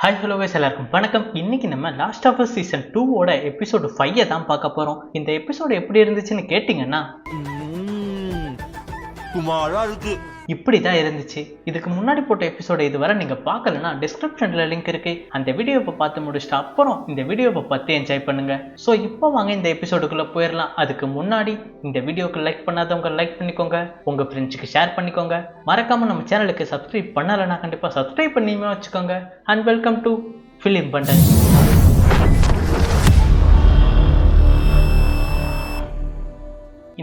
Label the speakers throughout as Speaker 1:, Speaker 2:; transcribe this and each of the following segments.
Speaker 1: Hi hello guys எல்லாருக்கும் வணக்கம். இன்னைக்கு நம்ம லாஸ்ட் ஆஃப் சீசன் 2 எபிசோடு 5 தான் பார்க்க போறோம். இந்த எபிசோடு எப்படி இருந்துச்சுன்னு கேட்டிங்கன்னா
Speaker 2: குமாரா இருக்கு.
Speaker 1: இப்படி தான் இருந்துச்சு. இதுக்கு முன்னாடி போட்ட எபிசோட இதுவரை நீங்கள் பார்க்கலன்னா டிஸ்கிரிப்ஷனில் லிங்க் இருக்கு. அந்த வீடியோவை பார்த்து முடிச்சுட்டு அப்புறம் இந்த வீடியோவை பார்த்து என்ஜாய் பண்ணுங்க. ஸோ இப்போ வாங்க இந்த எபிசோடுக்குள்ளே போயிடலாம். அதுக்கு முன்னாடி இந்த வீடியோக்கு லைக் பண்ணாதவங்க லைக் பண்ணிக்கோங்க, உங்கள் ஃப்ரெண்ட்ஸுக்கு ஷேர் பண்ணிக்கோங்க. மறக்காமல் நம்ம சேனலுக்கு சப்ஸ்கிரைப் பண்ணலைன்னா கண்டிப்பாக சப்ஸ்கிரைப் பண்ணியுமே வச்சுக்கோங்க. And welcome to film bundle.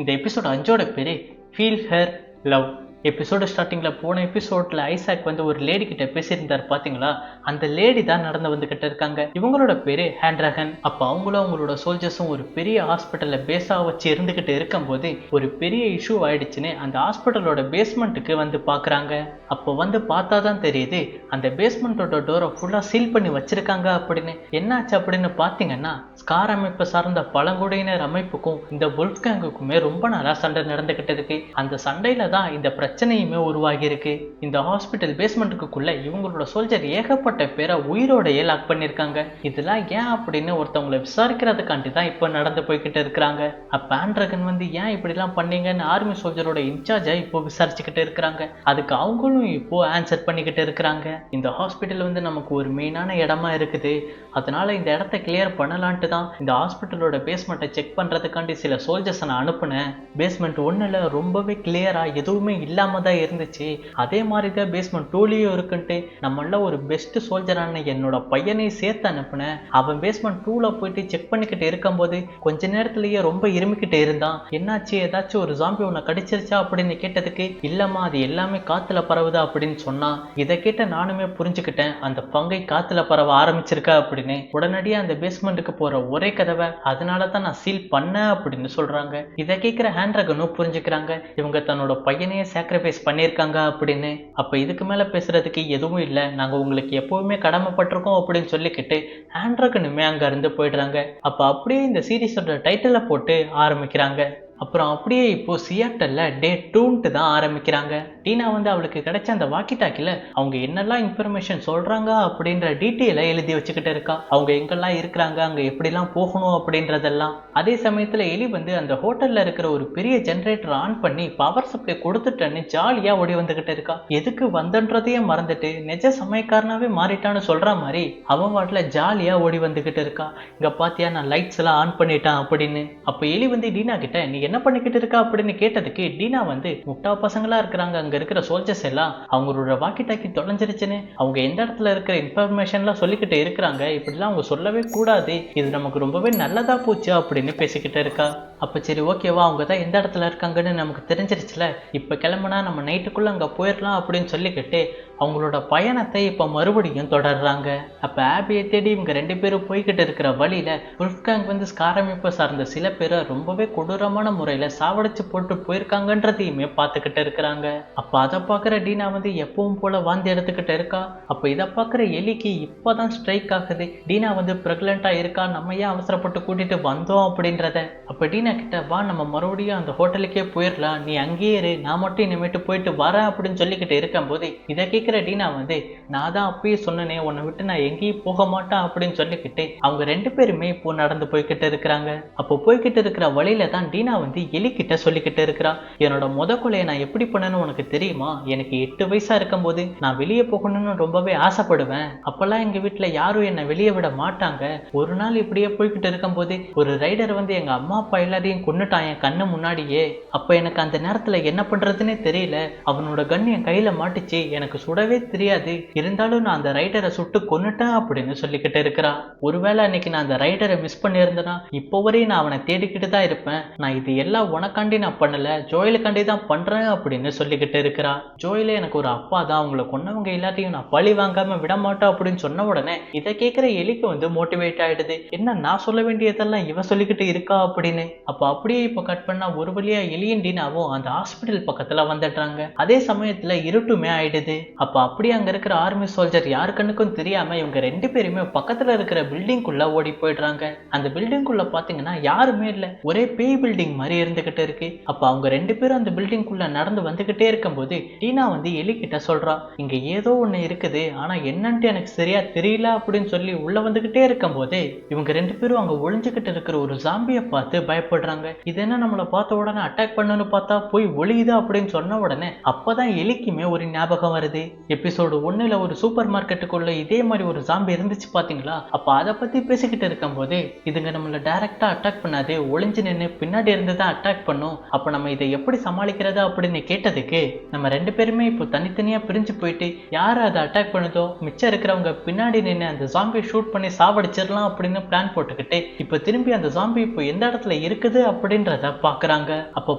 Speaker 1: இந்த எபிசோட் 5 பேர் ஃபீல் ஹர் லவ். எபிசோடு ஸ்டார்டிங்கில் போன எபிசோடில் ஐசாக் வந்து ஒரு லேடி கிட்ட பேசியிருந்தார் பார்த்தீங்களா? அந்த லேடி தான் நடந்து வந்துக்கிட்டு இருக்காங்க. இவங்களோட பேர் ஹேண்ட்ரகன். அப்போ அவங்களும் அவங்களோட சோல்ஜர்ஸும் ஒரு பெரிய ஹாஸ்பிட்டலில் பேஸாக வச்சு இருந்துக்கிட்டு இருக்கும்போது ஒரு பெரிய இஷ்யூ ஆயிடுச்சுன்னு அந்த ஹாஸ்பிட்டலோட பேஸ்மெண்ட்டுக்கு வந்து பார்க்குறாங்க. அப்போ வந்து பார்த்தா தான் தெரியுது அந்த பேஸ்மெண்ட்டோட டோரை ஃபுல்லாக சீல் பண்ணி வச்சிருக்காங்க அப்படின்னு. என்னாச்சு அப்படின்னு பார்த்தீங்கன்னா, ஸ்கார் அமைப்பை சார்ந்த பழங்குடியினர் அமைப்புக்கும் இந்த வுல்ஃப்கேங்குக்குமே ரொம்ப நாளாக சண்டை நடந்துக்கிட்டு இருக்கு. அந்த சண்டையில தான் இந்த பிரச்சனையுமே உருவாகி இருக்கு. இந்த ஹாஸ்பிட்டல் பேஸ்மெண்ட்டுக்குள்ள இவங்களோட சோல்ஜர் ஏகப்பட்ட பேரை உயிரோடையே லாக் பண்ணியிருக்காங்க. இதெல்லாம் ஏன் அப்படின்னு ஒருத்தவங்களை விசாரிக்கிறதுக்காண்டி தான் இப்போ நடந்து போய்கிட்டு இருக்கிறாங்க. அப்ப ஹேண்ட்ரகன் வந்து ஏன் இப்படிலாம் பண்ணீங்கன்னு ஆர்மி சோல்ஜரோட இன்சார்ஜை இப்போ விசாரிச்சுக்கிட்டு இருக்கிறாங்க. அதுக்கு அவங்களும் இப்போ ஆன்சர் பண்ணிக்கிட்டு இருக்கிறாங்க. இந்த ஹாஸ்பிட்டல் வந்து நமக்கு ஒரு மெயினான இடமா இருக்குது, அதனால இந்த இடத்த கிளியர் பண்ணலான்ட்டு தான் இந்த ஹாஸ்பிட்டலோட பேஸ்மெண்ட்டை செக் பண்றதுக்காண்டி சில சோல்ஜர்ஸை நான் அனுப்புனேன். பேஸ்மெண்ட் 1ல ரொம்பவே கிளியரா எதுவுமே இல்லாம தான் இருந்துச்சு, அதே மாதிரி தான் பேஸ்மெண்ட் 2லயும் இருக்குன்ட்டு நம்மள ஒரு பெஸ்ட் சோல்ஜரான என்னோட பையனை சேர்த்து அனுப்புனேன். அவன் பேஸ்மெண்ட் 2ல போயிட்டு செக் பண்ணிக்கிட்டு இருக்கும்போது கொஞ்ச நேரத்திலேயே ரொம்ப இருமிக்கிட்டு இருந்தான். என்னாச்சு, ஏதாச்சும் ஒரு ஜாம்பி உன்னை கடிச்சிருச்சா அப்படின்னு கேட்டதுக்கு இல்லம்மா அது எல்லாமே காத்துல பரவுதா அப்படின்னு சொன்னான். இதை கேட்ட நானுமே புரிஞ்சுக்கிட்டேன், அந்த பங்கை காத்துல பரவ ஆரம்பிச்சிருக்கா அப்படின்னு. உடனடியா அந்த பேஸ்மெண்ட்டுக்கு போற ஒரே கதவை அதனால தான் நான் சீல் பண்ணேன் அப்படின்னு சொல்றாங்க. இதை கேட்கிற ஹேண்ட்ரகனும் புரிஞ்சுக்கிறாங்க இவங்க தன்னோட பையனையே சாக்ரிஃபைஸ் பண்ணியிருக்காங்க அப்படின்னு. அப்ப இதுக்கு மேல பேசுறதுக்கு எதுவும் இல்லை, நாங்க உங்களுக்கு எப்பவுமே கடமைப்பட்டிருக்கோம் அப்படின்னு சொல்லிக்கிட்டு ஹேண்ட்ரகனுமே அங்க இருந்து போயிடுறாங்க. அப்ப அப்படியே இந்த சீரீஸோட டைட்டிலை போட்டு ஆரம்பிக்கிறாங்க. அப்புறம் அப்படியே இப்போ சியாட்டல்ல டே 2 தான் ஆரம்பிக்கிறாங்க. டீனா வந்து அவளுக்கு கிடைச்ச அந்த வாக்கி டாக்கில அவங்க என்னெல்லாம் இன்ஃபர்மேஷன் சொல்றாங்க அப்படின்ற டீட்டெயிலை எழுதி வச்சுக்கிட்டு இருக்கா. அவங்க எங்கெல்லாம் இருக்கிறாங்க, அங்க எப்படிலாம் போகணும் அப்படின்றதெல்லாம். அதே சமயத்துல எலி வந்து அந்த ஹோட்டல்ல இருக்கிற ஒரு பெரிய ஜென்ரேட்டர் ஆன் பண்ணி பவர் சப்ளை கொடுத்துட்டேன்னு ஜாலியா ஓடி வந்துகிட்டு இருக்கா. எதுக்கு வந்தன்றதையே மறந்துட்டு நிஜ சமயக்காரனாவே மாறிட்டான்னு சொல்ற மாதிரி அவன் வாட்டில ஜாலியா ஓடி வந்துகிட்டு இருக்கா. இங்க பாத்தியா நான் லைட்ஸ் எல்லாம் ஆன் பண்ணிட்டான் அப்படின்னு. அப்ப எலி வந்து டீனா கிட்ட நீ என்ன பண்ணிக்கிட்டு இருக்கா அப்படின்னு கேட்டதுக்கு டீனா வந்து முட்டா பசங்களா இருக்கிறாங்க, அங்க இருக்கிற சோல்ஜர்ஸ் எல்லாம் அவங்களோட வாக்கி டாக்கி தொலைஞ்சிருச்சுன்னு அவங்க எந்த இடத்துல இருக்கிற இன்ஃபர்மேஷன்லாம் சொல்லிக்கிட்டு இருக்கிறாங்க, இப்படிலாம் அவங்க சொல்லவே கூடாது, இது நமக்கு ரொம்பவே நல்லதா போச்சு அப்படின்னு பேசிக்கிட்டு இருக்கா. அப்ப சரி ஓகேவா, அவங்க தான் எந்த இடத்துல இருக்காங்கன்னு நமக்கு தெரிஞ்சிருச்சுல, இப்ப கிளம்புனா நம்ம நைட்டுக்குள்ள அங்க போயிடலாம் அப்படின்னு சொல்லிக்கிட்டு அவங்களோட பயணத்தை இப்ப மறுபடியும் தொடர்றாங்க. அப்ப ஆபியை தேடி இவங்க 2 பேரும் போய்கிட்டு இருக்கிற வழியில வுல்ஃப்கேங் வந்து ஸ்கார் அமைப்பை சார்ந்த சில பேரை ரொம்பவே கொடூரமான முறையில சாவடிச்சு போட்டு போயிருக்காங்கன்றதையுமே பார்த்துக்கிட்டு இருக்கிறாங்க. அப்ப அதை பார்க்குற டீனா வந்து எப்பவும் போல வாந்தி எடுத்துக்கிட்டு இருக்கா. அப்ப இதை பார்க்குற எலிக்கு இப்பதான் ஸ்ட்ரைக் ஆகுது, டீனா வந்து பிரெக்னெண்டா இருக்கா, நம்ம ஏன் அவசரப்பட்டு கூட்டிட்டு வந்தோம் அப்படின்றத. அப்ப டீனா கிட்ட வா நம்ம மறுபடியும் அந்த ஹோட்டலுக்கே போயிடலாம், நீ அங்கேயே இரு, நான் மட்டும் இனிமேட்டு போயிட்டு வரேன் அப்படின்னு சொல்லிக்கிட்டு இருக்கும் போது இதை கேட்கிற டீனா வந்து நான் தான் அப்பயே சொன்னனே உன்னை விட்டு நான் எங்கேயும் போக மாட்டேன் அப்படின்னு சொல்லிக்கிட்டு அவங்க 2 பேருமே இப்போ நடந்து போய்கிட்டு இருக்கிறாங்க. அப்போ போய்கிட்டு இருக்கிற வழியில தான் டீனா வந்து எலிக்கிட்ட சொல்லிக்கிட்டு இருக்கிறா, என்னோட கொலையை நான் எப்படி பண்ணேன்னு உனக்கு தெரியுமா, எனக்கு 8 வயசா இருக்கும் போது நான் வெளியே போகணும்னு ரொம்பவே ஆசைப்படுவேன், அப்பெல்லாம் எங்க வீட்டுல யாரும் என்னை வெளியே விட மாட்டாங்க. ஒரு நாள் இப்படியே போய்கிட்டு இருக்கும் போது ஒரு ரைடர் வந்து எங்க அம்மா அப்பா எல்லாரையும் கொன்னுட்டான் என் கண்ணு முன்னாடியே. அப்ப எனக்கு அந்த நேரத்துல என்ன பண்றதுன்னே தெரியல, அவனோட கன் என் கையில மாட்டுச்சு, எனக்கு சுடவே தெரியாது, இருந்தாலும் நான் அந்த ரைடரை சுட்டு கொன்னுட்டேன் அப்படின்னு சொல்லிக்கிட்டு இருக்கிறா. ஒருவேளை அன்னைக்கு நான் அந்த ரைடரை மிஸ் பண்ணியிருந்தேன்னா இப்போ வரையும் நான் அவனை தேடிக்கிட்டு தான் இருப்பேன், நான் இது எல்லாம் உனக்காண்டி நான் பண்ணல, ஜோயிலுக்காண்டி தான் பண்றேன் அப்படின்னு சொல்லிக்கிட்டு இருக்கிறா. ஜோயில எனக்கு ஒரு அப்பா தான், அவங்களை கொன்னவங்க எல்லாத்தையும் நான் பழி வாங்காம விட மாட்டேன் அப்படின்னு சொன்ன உடனே இதை கேட்கிற எலிக்கு வந்து மோட்டிவேட் ஆயிடுது, என்ன நான் சொல்ல வேண்டியதெல்லாம் இவ சொல்லிக்கிட்டு இருக்கா அப்படின்னு. அப்ப அப்படியே இப்ப கட் பண்ணா ஒரு வழியா எலியும் டீனாவும் அந்த ஹாஸ்பிட்டல் பக்கத்துல வந்துடுறாங்க. அதே சமயத்துல இருட்டுமே ஆயிடுது. அப்ப அப்படியே அங்க இருக்கிற ஆர்மி சோல்ஜர் யாரு கண்ணுக்கும் தெரியாம இவங்க 2 பேருமே பக்கத்துல இருக்கிற பில்டிங்குள்ள ஓடி போயிடுறாங்க. அந்த பில்டிங்குள்ள பாத்தீங்கன்னா யாருமே இல்ல, ஒரே பேய் பில்டிங் மாதிரி இருந்துகிட்டு இருக்கு. அப்ப அவங்க 2 பேரும் அந்த பில்டிங்குள்ள நடந்து வந்துகிட்டே இருக்கும்போது டீனா வந்து எலி கிட்ட சொல்றா, இங்க ஏதோ ஒண்ணு இருக்குது, ஆனா என்னன்ட்டு எனக்கு சரியா தெரியல அப்படின்னு சொல்லி உள்ள வந்துகிட்டே இருக்கும் போது இவங்க 2 பேரும் அங்க ஒளிஞ்சுகிட்டு இருக்கிற ஒரு ஜாம்பியை பார்த்து பயப்படுறாங்க. இது என்ன நம்மளை பார்த்த உடனே அட்டாக் பண்ணணும்னு பார்த்தா போய் ஒளியுது அப்படின்னு சொன்ன உடனே அப்பதான் எலிக்குமே ஒரு ஞாபகம் வருது. எபிசோடு 1ல ஒரு சூப்பர் மார்க்கெட்டுக்குள்ள இதே மாதிரி ஒரு ஜாம்பி இருந்துச்சு பாத்தீங்களா? அப்ப அதை பத்தி பேசிக்கிட்டு இருக்கும் போது இதுங்க நம்மள டைரக்டா அட்டாக் பண்ணாது, ஒளிஞ்சு நின்று பின்னாடி இருந்து தான் அட்டாக் பண்ணும், அப்ப நம்ம இதை எப்படி சமாளிக்கிறது அப்படின்னு கேட்டதுக்கு நம்ம 2 பேருமே இப்போ தனித்தனியா பிரிஞ்சு போயிட்டு யாரு அதை அட்டாக் பண்ணுதோ மிச்சம் இருக்கிறவங்க பின்னாடி நின்று அந்த ஜாம்பியை ஷூட் பண்ணி சாவடிச்சிடலாம் அப்படின்னு பிளான் போட்டுக்கிட்டு இப்ப திரும்பி அந்த ஜாம்பி இப்போ எந்த இடத்துல இருக்குது அப்படின்றத பாக்குறாங்க. அப்போ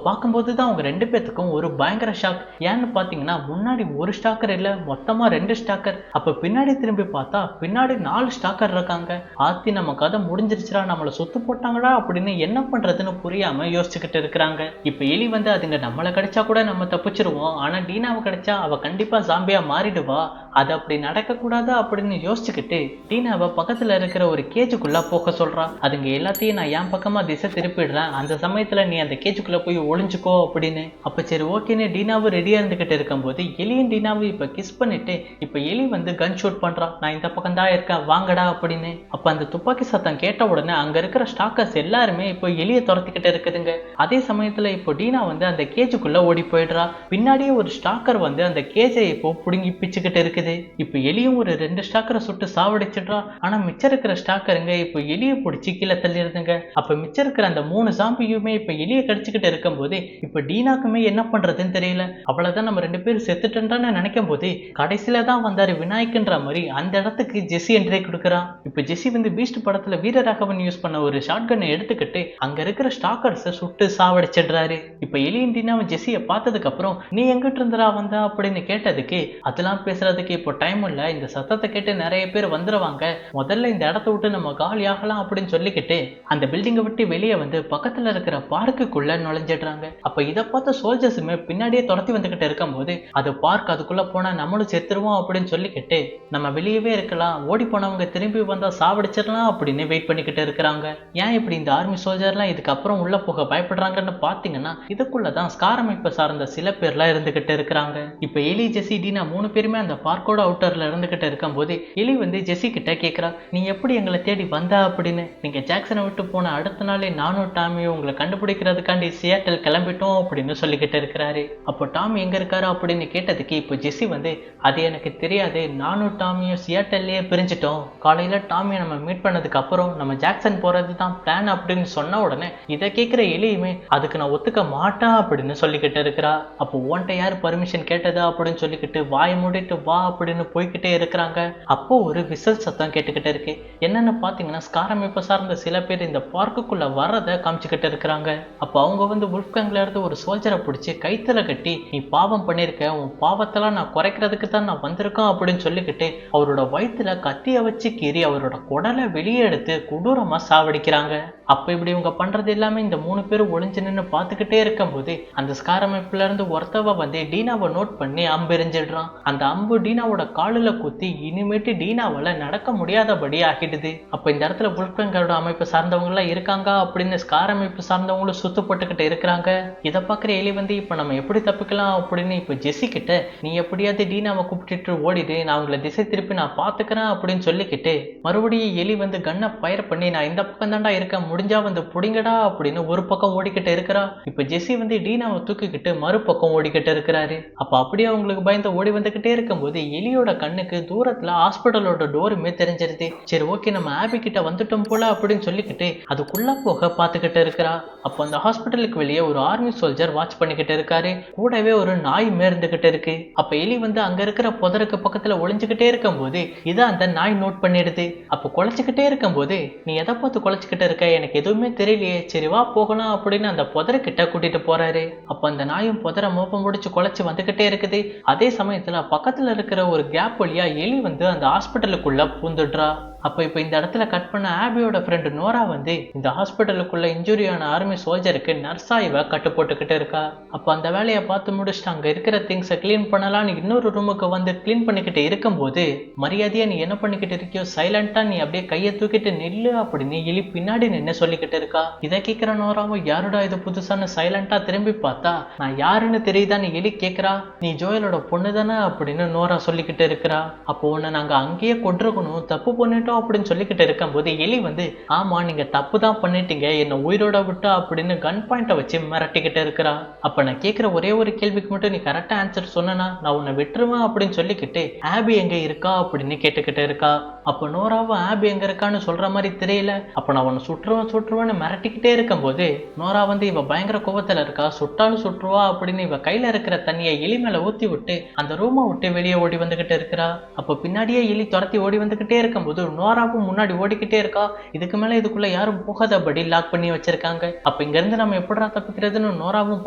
Speaker 1: பார்க்கும்போதுதான் அவங்க 2 பேத்துக்கும் ஒரு பயங்கர ஷாக். ஏன்னு பாத்தீங்கன்னா முன்னாடி ஒரு ஸ்டாக்கர் இல்ல, மொத்தமா 2 ஸ்டாக்கர். அப்ப பின்னாடி திரும்பி பார்த்தா பின்னாடி 4 ஸ்டாக்கர் இருக்காங்க. ஆத்தி நம்ம கதை முடிஞ்சிருச்சுடா, நம்மள சுத்து போட்டாங்கடா அப்படின்னு என்ன பண்றதுன்னு புரியாம யோசிச்சுக்கிட்டு இருக்கிறாங்க. இப்ப எலி வந்து அதுங்க நம்மளை கிடைச்சா கூட நம்ம தப்பிச்சிருவோம், ஆனா டீனாவை கிடைச்சா அவ கண்டிப்பா ஜாம்பியா மாறிடுவா, அது அப்படி நடக்க கூடாது அப்படின்னு யோசிச்சுக்கிட்டு டீனாவை பக்கத்துல இருக்கிற ஒரு கேஜுக்குள்ள போக சொல்றா. அதுங்க எல்லாத்தையும் நான் என் பக்கமா திசை திருப்பிடுறேன், அந்த சமயத்துல நீ அந்த கேஜுக்குள்ள போய் ஒளிஞ்சுக்கோ அப்படின்னு. அப்ப சரி ஓகேன்னு டீனாவும் ரெடியா இருந்துகிட்டு இருக்கும் போது எலியும் டீனாவும் இப்ப கிஸ் பண்ணிட்டு இப்ப எலி வந்து கன் ஷூட் பண்றான், நான் இந்த பக்கம் தான் இருக்கேன் வாங்கடா அப்படின்னு. அப்ப அந்த துப்பாக்கி சத்தம் கேட்ட உடனே அங்க இருக்கிற ஸ்டாக்கர்ஸ் எல்லாருமே இப்போ எலியை துரத்திக்கிட்டு இருக்குதுங்க. அதே சமயத்துல இப்போ டீனா வந்து அந்த கேஜுக்குள்ள ஓடி போயிடுறா. பின்னாடியே ஒரு ஸ்டாக்கர் வந்து அந்த கேஜை இப்போ புடுங்கி பிச்சுக்கிட்டு இருக்குது. இப்ப எலியும் ஒரு 2 ஸ்டாக்கரை சுட்டு சாவடிச்சிடுறா. ஆனா மிச்சம் இருக்கிற ஸ்டாக்கருங்க இப்ப எலியை பிடிச்சி கீழே தள்ளிடுதுங்க. அப்ப மிச்சம் இருக்கிற அந்த 3 ஜாம்பியுமே இப்ப எலியை கடிச்சுக்கிட்டு இருக்கும் போது இப்ப டீனாக்குமே என்ன பண்றதுன்னு தெரியல. அவ்வளவுதான் நம்ம 2 பேரும் செத்துட்டோன்னு நினைக்கும் போது கடைசியில தான் வந்தாரு விநாயகன்ற மாதிரி அந்த இடத்துக்கு ஜெஸி என்ட்ரி கொடுக்குறான். இப்ப ஜெஸி வந்து பீஸ்ட் படத்துல வீரராகவன் யூஸ் பண்ண ஒரு ஷார்ட் கன்னை எடுத்துக்கிட்டு அங்க இருக்கிற ஸ்டாக்கர்ஸை சுட்டு சாவடிச்சிடுறாரு. இப்ப எலியும் டீனாவும் ஜெஸியை பார்த்ததுக்கு அப்புறம் நீ எங்கிட்டு இருந்துடா வந்தா அப்படின்னு கேட்டதுக்கு அதெல்லாம் பேசுறதுக்கு இப்போ டைம் இல்ல, இந்த சத்தத்தை கேட்டு நிறைய பேர் வந்துருவாங்க, முதல்ல இந்த இடத்த விட்டு நம்ம காலி ஆகலாம் அப்படின்னு சொல்லிக்கிட்டு அந்த பில்டிங்கை விட்டு வெளியே வந்து பக்கத்துல இருக்கிற பார்க்குக்குள்ள நுழைஞ்சிடுறாங்க. அப்ப இதை பார்த்த சோல்ஜர்ஸுமே பின்னாடியே துரத்தி வந்துகிட்டு இருக்கும் போது அது பார்க், அதுக்குள்ள போனா நம்மளும் செத்துருவோம் அப்படின்னு சொல்லிக்கிட்டு நம்ம வெளியவே இருக்கலாம், ஓடி போனவங்க திரும்பி வந்தா சாவடிச்சிடலாம் அப்படின்னு வெயிட் பண்ணிக்கிட்டு இருக்கிறாங்க. ஏன் இப்படி இந்த ஆர்மி சோல்ஜர்லாம் இதுக்கப்புறம் உள்ள போக பயப்படுறாங்கன்னு பாத்தீங்கன்னா இதுக்குள்ளதான் ஸ்கார் அமைப்பை சார்ந்த சில பேர்லாம் இருந்துகிட்டு இருக்கிறாங்க. இப்ப எலி ஜெஸி டீனா 3 பேருமே அந்த பார்க்கோட அவுட்டர்ல இருந்துகிட்டு இருக்கும் போது எலி வந்து ஜெஸி கிட்ட கேட்கிறா, நீ எப்படி எங்களை தேடி வந்தா அப்படின்னு. நீங்க ஜாக்சனை விட்டு போன அடுத்த நாளே நானும் டாமியும் உங்களை கண்டுபிடிக்கிறதுக்காண்டி சியாட்டல் கிளம்பிட்டோம் அப்படின்னு சொல்லிக்கிட்டு இருக்கிறாரு. அப்போ டாமி எங்க இருக்காரு அப்படின்னு கேட்டதுக்கு இப்போ ஜெஸி வந்து அது எனக்கு தெரியாது, நானும் டாமியும் சியாட்டல்லையே பிரிஞ்சிட்டோம், காலையில டாமியை நம்ம மீட் பண்ணதுக்கு அப்புறம் நம்ம ஜாக்சன் போறது தான் பிளான் அப்படின்னு சொன்ன உடனே இதை கேட்கிற எலியுமே அதுக்கு நான் ஒத்துக்க மாட்டேன் அப்படின்னு சொல்லிக்கிட்டு இருக்கிறா. அப்போ உன்ட்ட யார் பர்மிஷன் கேட்டதா அப்படின்னு சொல்லிக்கிட்டு வாயை மூடிட்டு வா அப்படின்னு போய்கிட்டே இருக்கிறாங்க. அப்போ ஒரு விசில் சத்தம் கேட்டுக்கிட்டு இருக்கு. என்னன்னு பாத்தீங்கன்னா ஸ்கார் அமைப்பை சார்ந்த சில பேர் இந்த பார்க்குக்குள்ள வர்றதை காமிச்சுக்கிட்டு இருக்கிறாங்க. அப்போ அவங்க வந்து உல்ஃப்கேங்ல இருந்து ஒரு சோல்ஜரை பிடிச்சி கைத்துல கட்டி நீ பாவம் பண்ணிருக்க, உன் பாவத்தெல்லாம் நான் குறைக்கிறதுக்கு தான் நான் வந்திருக்கேன் அப்படின்னு சொல்லிக்கிட்டு அவரோட வயிற்றுல கத்திய வச்சு கீறி அவரோட குடலை வெளியே எடுத்து கொடூரமா சாவடிக்கிறாங்க. அப்ப இப்படி இவங்க பண்றது எல்லாமே இந்த 3 பேரும் ஒளிஞ்சு நின்று பார்த்துக்கிட்டே இருக்கும் போது அந்த ஸ்கார் அமைப்புல இருந்து ஒருத்தவ வந்து டீனாவை நோட் பண்ணி அம்பு எறிஞ்சிடுறான். அந்த அம்பு டீனாவோட காலில் குத்தி இனிமேட்டு டீனாவால நடக்க முடியாதபடி ஆகிடுது. அப்ப இந்த இடத்துல உல்ஃப்கேங்கோட அமைப்பு சார்ந்தவங்க எல்லாம் இருக்காங்க அப்படின்னு ஸ்கார் அமைப்பு சார்ந்தவங்களும் சுத்து போட்டுக்கிட்டு இருக்கிறாங்க. இதை பாக்குற எலி வந்து இப்ப நம்ம எப்படி தப்பிக்கலாம் அப்படின்னு இப்ப ஜெஸி கிட்ட நீ எப்படியாவது டீனாவை கூப்பிட்டு ஓடிடு, நான் உங்களை திசை திருப்பி நான் பாத்துக்கிறேன் அப்படின்னு சொல்லிக்கிட்டு மறுபடியும் எலி வந்து கன்னை ஃபயர் பண்ணி நான் இந்த பக்கம் தாண்டா இருக்க, முடிஞ்சா வந்து புடிங்கடா அப்படின்னு ஒரு பக்கம் ஓடிக்கிட்டு இருக்கிறா. இப்ப ஜெஸி வந்து டீனாவை தூக்கிக்கிட்டு மறுபக்கம் ஓடிக்கிட்டு இருக்கிறாரு. அப்ப அப்படியே அவங்களுக்கு பயந்து ஓடி வந்துகிட்டே இருக்கும்போது எலியோட கண்ணுக்கு தூரத்துல ஹாஸ்பிட்டலோட டோருமே தெரிஞ்சிருது. சரி ஓகே நம்ம ஆபி கிட்ட வந்துட்டோம் போல அப்படின்னு சொல்லிக்கிட்டு அதுக்குள்ள போக பாத்துக்கிட்டு இருக்கிறா. அப்போ அந்த ஹாஸ்பிட்டலுக்கு வெளியே ஒரு ஆர்மி சோல்ஜர் வாட்ச் பண்ணிக்கிட்டு இருக்காரு, கூடவே ஒரு நாய் மேர்ந்துகிட்டு இருக்கு. அப்ப எலி வந்து அங்க இருக்கிற புதருக்கு பக்கத்துல ஒளிஞ்சுக்கிட்டே இருக்கும் போது இதை அந்த நாய் நோட் பண்ணிடுது. அப்ப குலைச்சுக்கிட்டே இருக்கும் போது நீ எதை பார்த்து குலைச்சுக்கிட்டு இருக்க, எனக்கு எதுவுமே தெரியலையே, சரி வா போகலாம் அப்படின்னு அந்த புதர்கிட்ட கூட்டிட்டு போறாரு. அப்ப அந்த நாயும் புதரை மோப்பம் முடிச்சு குலைச்சு வந்துகிட்டே இருக்குது. அதே சமயத்துல பக்கத்துல இருக்கிற ஒரு கேப் வழியா எலி வந்து அந்த ஹாஸ்பிட்டலுக்குள்ள பூந்துடுறா. அப்ப இப்ப இந்த இடத்துல கட் பண்ண ஆபியோட ஃப்ரெண்டு நோரா வந்து இந்த ஹாஸ்பிட்டலுக்குள்ள இன்ஜுரியான ஆர்மி சோல்ஜருக்கு நர்ஸா இவ கட்டு போட்டுக்கிட்டு இருக்கா. அப்ப அந்த வேலையை பார்த்து முடிச்சுட்டு அங்க இருக்கிற திங்ஸை கிளீன் பண்ணலான்னு இன்னொரு ரூமுக்கு வந்து கிளீன் பண்ணிக்கிட்டு இருக்கும்போது, மரியாதையா நீ என்ன பண்ணிக்கிட்டு இருக்கியோ சைலண்டா நீ அப்படியே கையை தூக்கிட்டு நில்லு அப்படின்னு எலி பின்னாடி நின்று சொல்லிக்கிட்டு இருக்கா. இதை கேட்கிற நோராவும் யாருடா இது புதுசான சைலண்டா திரும்பி பார்த்தா நான் யாருன்னு தெரியுதான்னு எலி கேட்கிறா. நீ ஜோயலோட பொண்ணு தானே அப்படின்னு நோரா சொல்லிக்கிட்டு இருக்கிறா. அப்போ உன்னை நாங்க அங்கேயே கொண்டிருக்கணும், தப்பு பண்ணிட்டோம் அப்படின்னு சொல்லிக்கிட்டு இருக்கும்போது எலி வந்து ஆமா நீங்க தப்பு தான் பண்ணிட்டீங்க, என்ன உயிரோட விட்டா அப்படின்னு கன் பாயிண்ட வச்சு மிரட்டிக்கிட்டு இருக்கிறா. அப்ப நான் கேட்கிற ஒரே ஒரு கேள்விக்கு மட்டும் நீ கரெக்டா ஆன்சர் சொன்னா நான் உன்னை விட்டுருவேன் அப்படின்னு சொல்லிக்கிட்டு ஆபி எங்க இருக்கா அப்படின்னு கேட்டுக்கிட்டு இருக்கா. அப்ப நோராவும் ஆபி எங்க இருக்கான்னு சொல்ற மாதிரி தெரியல. அப்ப நான் உன்னை சுற்றுவேன்னு மிரட்டிக்கிட்டே இருக்கும்போது நோரா வந்து இவ பயங்கர கோபத்துல இருக்கா, சுட்டாலும் சுற்றுவா அப்படின்னு இவ கையில இருக்கிற தண்ணியை எலி மேல ஊத்தி விட்டு அந்த ரூமை விட்டு வெளியே ஓடி வந்துகிட்டு இருக்கிறா. அப்ப பின்னாடியே எலி துரத்தி ஓடி வந்துகிட்டே இருக்கும்போது நோராவும் முன்னாடி ஓடிக்கிட்டே இருக்கா. இதுக்கு மேல இதுக்குள்ள யாரும் போகாதபடி லாக் பண்ணி வச்சிருக்காங்க. அப்ப இங்க இருந்து நம்ம எப்படா தப்பிக்கிறதுன்னு நோராவும்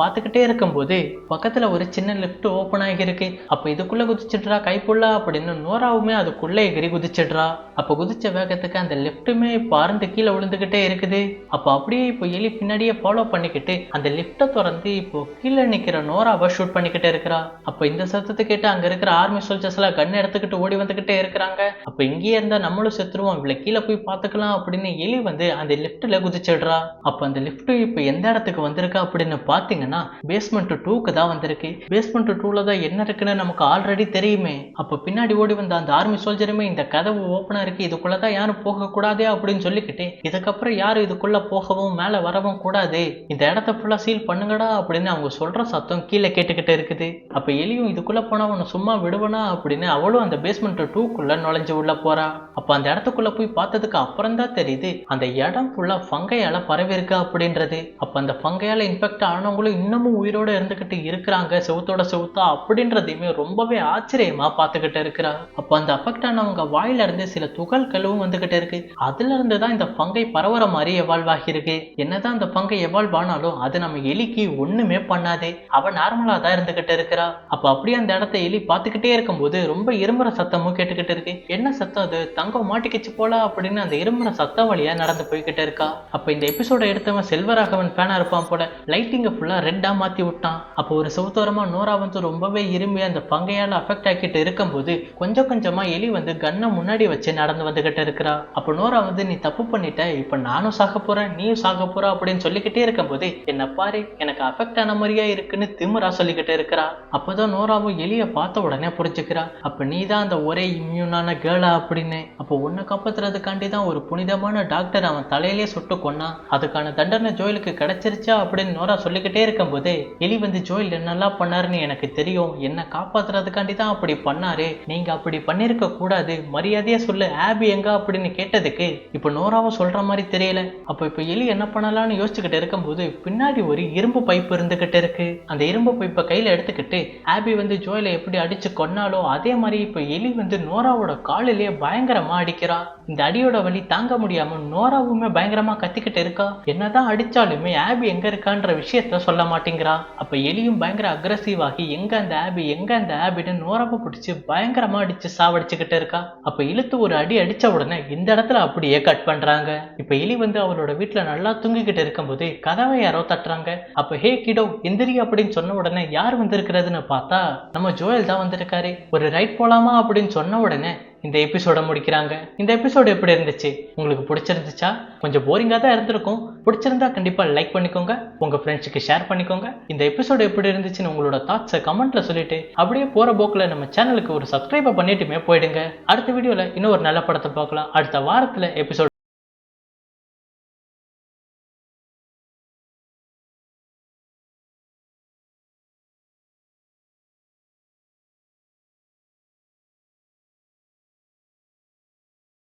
Speaker 1: பாத்துக்கிட்டே இருக்கும்போது பக்கத்துல ஒரு சின்ன லிப்ட் ஓபன் ஆகிருக்கு. அப்ப இதுக்குள்ள குதிச்சிடுறா கைப்புள்ள அப்படின்னு நோராவுமே அதுக்குள்ள எகிரி குதிச்சிடுறா. அப்ப குதிச்ச வேகத்துக்கு அந்த லிப்ட்டுமே இப்ப அறந்து கீழே விழுந்துகிட்டே இருக்குது. அப்ப அப்படியே இப்போ எலி பின்னாடியே ஃபாலோ பண்ணிக்கிட்டு அந்த லிப்டை திறந்து இப்போ கீழே நிக்கிற நோராவை ஷூட் பண்ணிக்கிட்டே இருக்கிறா. அப்ப இந்த சத்தத்தை கேட்டு அங்க இருக்கிற ஆர்மி சோல்ஜர்ஸ் எல்லாம் கன் எடுத்துக்கிட்டு ஓடி வந்துகிட்டே இருக்கிறாங்க. அப்ப இங்கேயே இருந்தா நம்மளும் செத்துருவோம், இவ்வளவு கீழே போய் பாத்துக்கலாம் அப்படின்னு எலி வந்து அந்த லிப்ட்ல குதிச்சிடுறா. அப்ப அந்த லிப்ட் இப்ப எந்த இடத்துக்கு வந்திருக்கா அப்படின்னு பாத்தீங்கன்னா பேஸ்மெண்ட் 2க்கு தான் வந்திருக்கு. பேஸ்மெண்ட் 2ல தான் என்ன இருக்குன்னு நமக்கு ஆல்ரெடி தெரியுமே. அப்ப பின்னாடி ஓடி வந்த அந்த ஆர்மி சோல்ஜருமே இந்த கதவு ஓப்பனா இருக்கு, இதுக்குள்ளதான் யாரும் போக கூடாதே அப்படின்னு சொல்லிக்கிட்டு இதுக்கப்புறம் யாரும் இதுக்குள்ள போகவும் மேல வரவும் கூடாது, இந்த இடத்த ஃபுல்லா சீல் பண்ணுங்கடா அப்படின்னு அவங்க சொல்ற சத்தம் கீழே கேட்டுக்கிட்டு இருக்குது. அப்ப எலியும் இதுக்குள்ள போனா உன்னை சும்மா விடுவனா அப்படின்னு அவளும் அந்த பேஸ்மெண்ட் 2க்குள்ள நுழைஞ்சு உள்ள போறா. அப்ப அந்த இடத்துக்குள்ள போய் பார்த்ததுக்கு அப்புறம் தான் தெரியுது அந்த இடம் ஃபுல்லா ஃபங்கையால பரவி இருக்கு அப்படின்றது. அப்ப அந்த ஃபங்கையால இன்ஃபெக்ட் ஆனவங்களும் இன்னமும் உயிரோட இருந்துகிட்டு இருக்கிறாங்க செவுத்தோட செவுத்தா அப்படின்றதையுமே ரொம்பவே ஆச்சரியமா பார்த்துக்கிட்டு இருக்கிறா. அப்ப அந்த அஃபெக்ட் ஆனவங்க வாயில இருந்து சில துகள்களும் வந்துகிட்டு இருக்கு. அதுல இருந்து தான் இந்த ஃபங்கை பரவுற மாதிரி எவால்வ் ஆகிருக்கு. என்னதான் அந்த ஃபங்கை எவால்வ் ஆனாலும் அது நம்ம எலிக்கு ஒண்ணுமே பண்ணாது, அவ நார்மலா தான் இருந்துகிட்டு இருக்கிறா. அப்ப அப்படியே அந்த இடத்த எலி பார்த்துக்கிட்டே இருக்கும்போது ரொம்ப இருமுறை சத்தமும் கேட்டுக்கிட்டு இருக்கு. என்ன சத்தம் அது, தங்கம் மாட்டிக்கிச்சு போல அப்படின்னு அந்த இருமுறை சத்தம் வழியா நடந்து போய்கிட்டு இருக்கா. அப்ப இந்த எபிசோட எடுத்தவன் செல்வராகவன் ஃபேனா இருப்பான் போல, லைட்டிங்க ஃபுல்லா ரெட்டா மாத்தி விட்டான். அப்போ ஒரு செவுத்தோரமா நோரா வந்து ரொம்பவே இரும்பி அந்த பங்கையால அஃபெக்ட் ஆக்கிட்டு இருக்கும்போது கொஞ்சம் கொஞ்சமா எலி வந்து கண்ணை முன்னாடி வச்சு நடந்து வந்துகிட்டு இருக்கிறா. அப்ப நோரா வந்து நீ தப்பு பண்ணிட்ட, இப்ப நானும் சாக போறேன் நீயும் சாக போற அப்படின்னு சொல்லிக்கிட்டே இருக்கும்போது என்ன பாரு எனக்கு அஃபெக்ட் ஆன மாதிரியா இருக்குன்னு திமிரா சொல்லிக்கிட்டு இருக்கிறா. அப்பதான் நோராவும் எலிய பார்த்த உடனே புரிஞ்சுக்கிறா, அப்ப நீ தான் அந்த ஒரே இம்யூனான கேர்ளா அப்படின்னு. அப்போ உன்னை காப்பாத்துறதுக்காண்டி தான் ஒரு புனிதமான டாக்டர் அவன் தலையிலே சுட்டு கொன்னான், அதுக்கான தண்டனை ஜோயலுக்கு கிடைச்சிருச்சா அப்படின்னு நோரா சொல்லிக்கிட்டே இருக்கும்போது எலி வந்து ஜோயல் என்னெல்லாம் பண்ணாருன்னு எனக்கு தெரியும், என்ன காப்பாத்துறதுக்காண்டி தான் அப்படி பண்ணாரு, நீங்க அப்படி பண்ணிருக்க கூடாது, மரியாதையா சொல்லு ஆபி எங்க அப்படின்னு கேட்டதுக்கு இப்ப நோராவும் சொல்ற மாதிரி தெரியல. அப்ப இப்ப எலி என்ன பண்ணலாம்னு யோசிச்சுக்கிட்டு இருக்கும்போது பின்னாடி ஒரு இரும்பு பைப் இருந்துகிட்டு இருக்கு. அந்த இரும்பு பைப்பை கையில எடுத்துக்கிட்டு ஆபி வந்து ஜோயலை எப்படி அடிச்சு கொன்னாலோ அதே மாதிரி இப்ப எலி வந்து நோராவோட காலிலேயே பயங்கரமா அடிக்கிறா. இந்த அடியோட வலி தாங்க முடியாம நோராவுமே பயங்கரமா கத்திக்கிட்டு இருக்கா. என்னதான் அடிச்சாலுமே ஆபி எங்க இருக்கான்ற விஷயத்த சொல்ல மாட்டேங்கிறா. அப்ப எலியும் பயங்கர அக்ரஸிவ் ஆகி எங்க அந்த ஆபின்னு நோராவை பிடிச்சு பயங்கரமா அடிச்சு சாவடிச்சுக்கிட்டு இருக்கா. அப்ப இழுத்து ஒரு அடி அடிச்ச உடனே இந்த இடத்துல அப்படியே கட் பண்றாங்க. இப்ப எலி வந்து அவளோட வீட்டுல நல்லா தூங்கிக்கிட்டு இருக்கும்போது கதவை யாரோ தட்டுறாங்க. அப்ப ஹே கிடோ எந்திரி அப்படின்னு சொன்ன உடனே யார் வந்திருக்கிறதுன்னு பார்த்தா நம்ம ஜோயல் தான் வந்திருக்காரு. ஒரு ரைட் போலாமா அப்படின்னு சொன்ன உடனே இந்த எபிசோட முடிக்கிறாங்க. இந்த எபிசோடு எப்படி இருந்துச்சு, உங்களுக்கு பிடிச்சிருந்துச்சா? கொஞ்சம் போரிங்கா தான் இருந்திருக்கும். பிடிச்சிருந்தா கண்டிப்பா லைக் பண்ணிக்கோங்க, உங்க ஃப்ரெண்ட்ஸுக்கு ஷேர் பண்ணிக்கோங்க. இந்த எபிசோடு எப்படி இருந்துச்சுன்னு உங்களோட தாட்ஸை கமெண்ட்ல சொல்லிட்டு அப்படியே போற போக்குல நம்ம சேனலுக்கு ஒரு சப்ஸ்கிரைப் பண்ணிட்டுமே போயிடுங்க. அடுத்த வீடியோல இன்னும் ஒரு நல்ல படத்தை பார்க்கலாம். அடுத்த வாரத்துல எபிசோட்